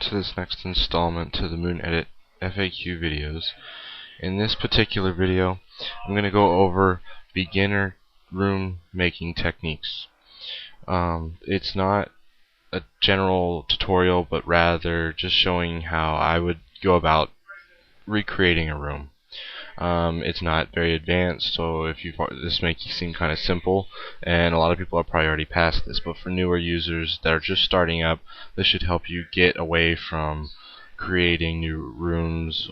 to this next installment to the MoonEdit FAQ videos. In this particular video, I'm going to go over beginner room making techniques. It's not a general tutorial, but rather just showing how I would go about recreating a room. It's not very advanced, so if this makes you seem kind of simple, and a lot of people are probably already past this, but for newer users that are just starting up, this should help you get away from creating new rooms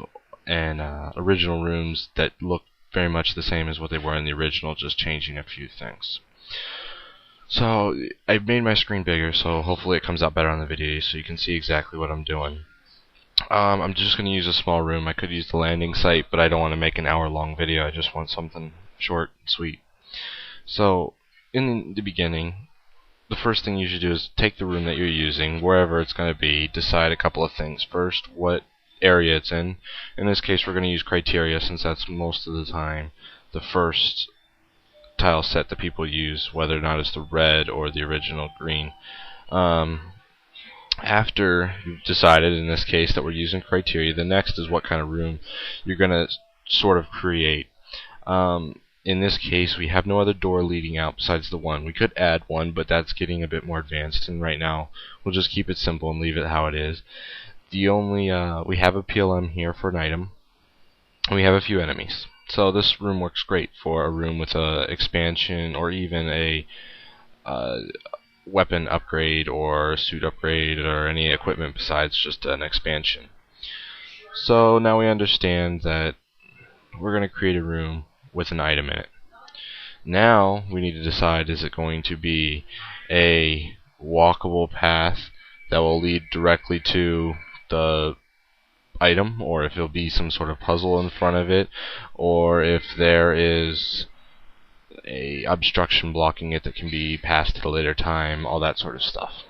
and original rooms that look very much the same as what they were in the original, just changing a few things. So I've made my screen bigger, so hopefully it comes out better on the video so you can see exactly what I'm doing. I'm just going to use a small room. I could use the landing site, but I don't want to make an hour-long video. I just want something short and sweet. So, in the beginning, the first thing you should do is take the room that you're using, wherever it's going to be, decide a couple of things. First, what area it's in. In this case, we're going to use criteria, since that's most of the time the first tile set that people use, whether or not it's the red or the original green. After you've decided, in this case, that we're using criteria, the next is what kind of room you're going to sort of create. In this case, we have no other door leading out besides the one. We could add one, but that's getting a bit more advanced, and right now we'll just keep it simple and leave it how it is. We have a PLM here for an item, and we have a few enemies. So this room works great for a room with a expansion, or even a weapon upgrade or suit upgrade or any equipment besides just an expansion. So now we understand that we're going to create a room with an item in it. Now we need to decide, is it going to be a walkable path that will lead directly to the item, or if it'll be some sort of puzzle in front of it, or if there is a obstruction blocking it that can be passed at a later time, all that sort of stuff.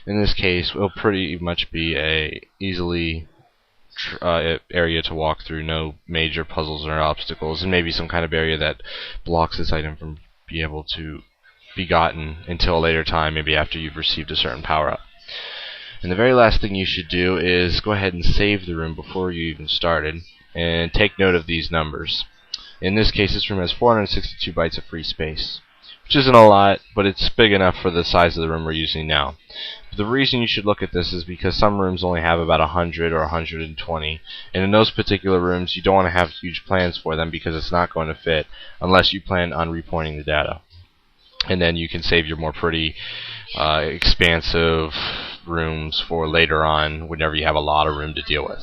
In this case, it'll pretty much be a easily area to walk through, no major puzzles or obstacles, and maybe some kind of area that blocks this item from being able to be gotten until a later time, maybe after you've received a certain power-up. And the very last thing you should do is go ahead and save the room before you even started, and take note of these numbers. In this case, this room has 462 bytes of free space, which isn't a lot, but it's big enough for the size of the room we're using now. But the reason you should look at this is because some rooms only have about 100 or 120, and in those particular rooms you don't want to have huge plans for them because it's not going to fit unless you plan on repointing the data. And then you can save your more pretty expansive rooms for later on whenever you have a lot of room to deal with.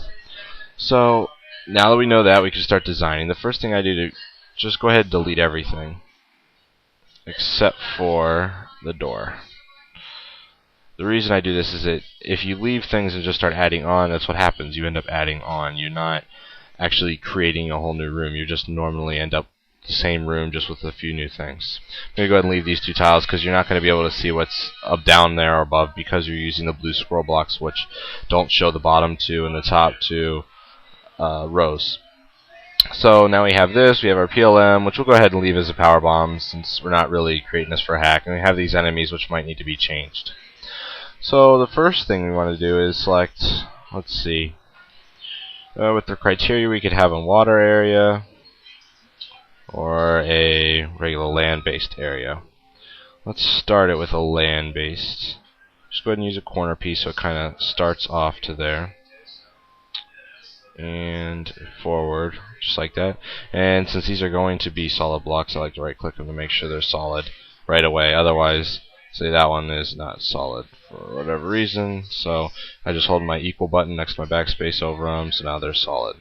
So now that we know that, we can start designing. The first thing I do to just go ahead and delete everything except for the door. The reason I do this is that if you leave things and just start adding on, that's what happens. You end up adding on. You're not actually creating a whole new room. You just normally end up the same room, just with a few new things. I'm going to go ahead and leave these two tiles because you're not going to be able to see what's up, down there, or above, because you're using the blue scroll blocks, which don't show the bottom two and the top two rows. So now we have this, we have our PLM, which we'll go ahead and leave as a power bomb since we're not really creating this for a hack, and we have these enemies which might need to be changed. So the first thing we want to do is select, let's see, with the criteria we could have a water area or a regular land-based area. Let's start it with a land-based. Just go ahead and use a corner piece so it kind of starts off to there. And forward, just like that. And since these are going to be solid blocks, I like to right click them to make sure they're solid right away. Otherwise, say that one is not solid for whatever reason, so I just hold my equal button next to my backspace over them, so now they're solid.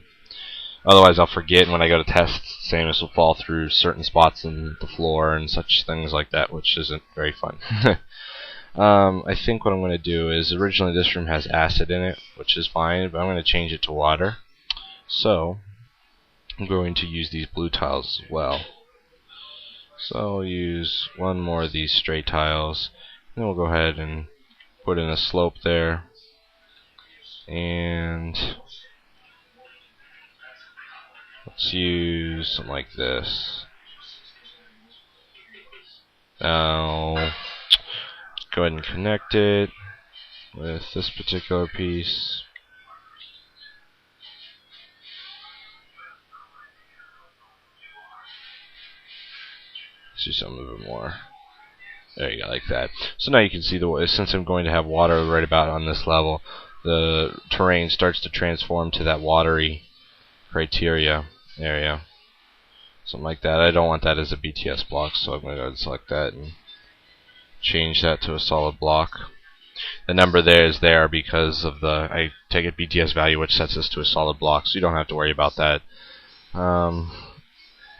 Otherwise I'll forget, and when I go to test, Samus will fall through certain spots in the floor and such things like that, which isn't very fun. I think what I'm going to do is, originally this room has acid in it, which is fine, but I'm going to change it to water. So I'm going to use these blue tiles as well. So I'll use one more of these straight tiles, and then we'll go ahead and put in a slope there, and let's use something like this. Now go ahead and connect it. with this particular piece. Let's do something a little bit more. There you go, like that. So now you can see since I'm going to have water right about on this level, the terrain starts to transform to that watery criteria area. Something like that. I don't want that as a BTS block, so I'm going to go and select that and change that to a solid block. The number there is there because of I take a BTS value which sets this to a solid block, so you don't have to worry about that. I'm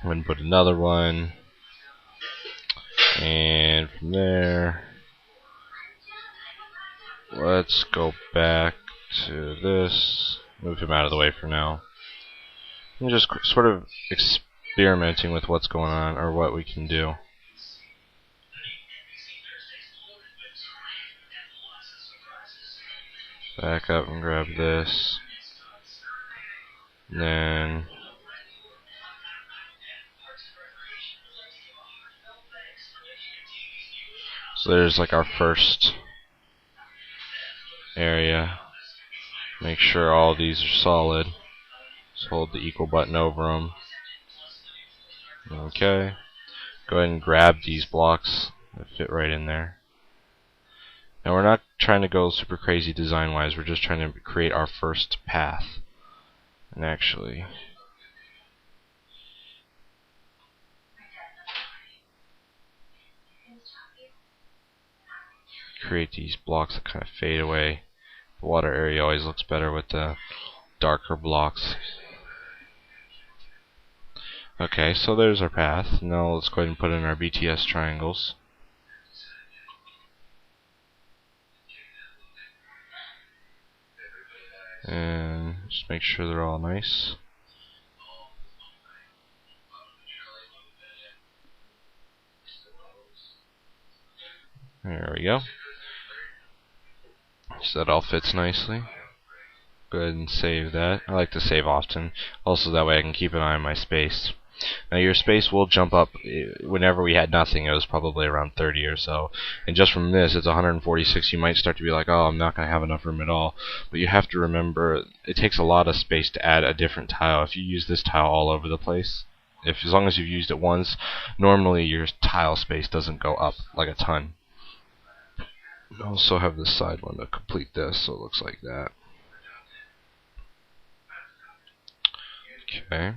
going to put another one, and from there, let's go back to this, move him out of the way for now. I'm just sort of experimenting with what's going on, or what we can do. Back up and grab this. And then so there's like our first area. Make sure all these are solid. Just hold the equal button over them. Okay. Go ahead and grab these blocks that fit right in there. Now we're not trying to go super crazy design wise, we're just trying to create our first path. And actually create these blocks that kind of fade away. The water area always looks better with the darker blocks. Okay, so there's our path. Now let's go ahead and put in our BTS triangles. And just make sure they're all nice. There we go. So that all fits nicely. Go ahead and save that. I like to save often. Also that way I can keep an eye on my space. Now your space will jump up. Whenever we had nothing, it was probably around 30 or so. And just from this, it's 146. You might start to be like, oh, I'm not going to have enough room at all. But you have to remember, it takes a lot of space to add a different tile. If you use this tile all over the place, as long as you've used it once, normally your tile space doesn't go up like a ton. I also have this side one to complete this, so it looks like that. Okay.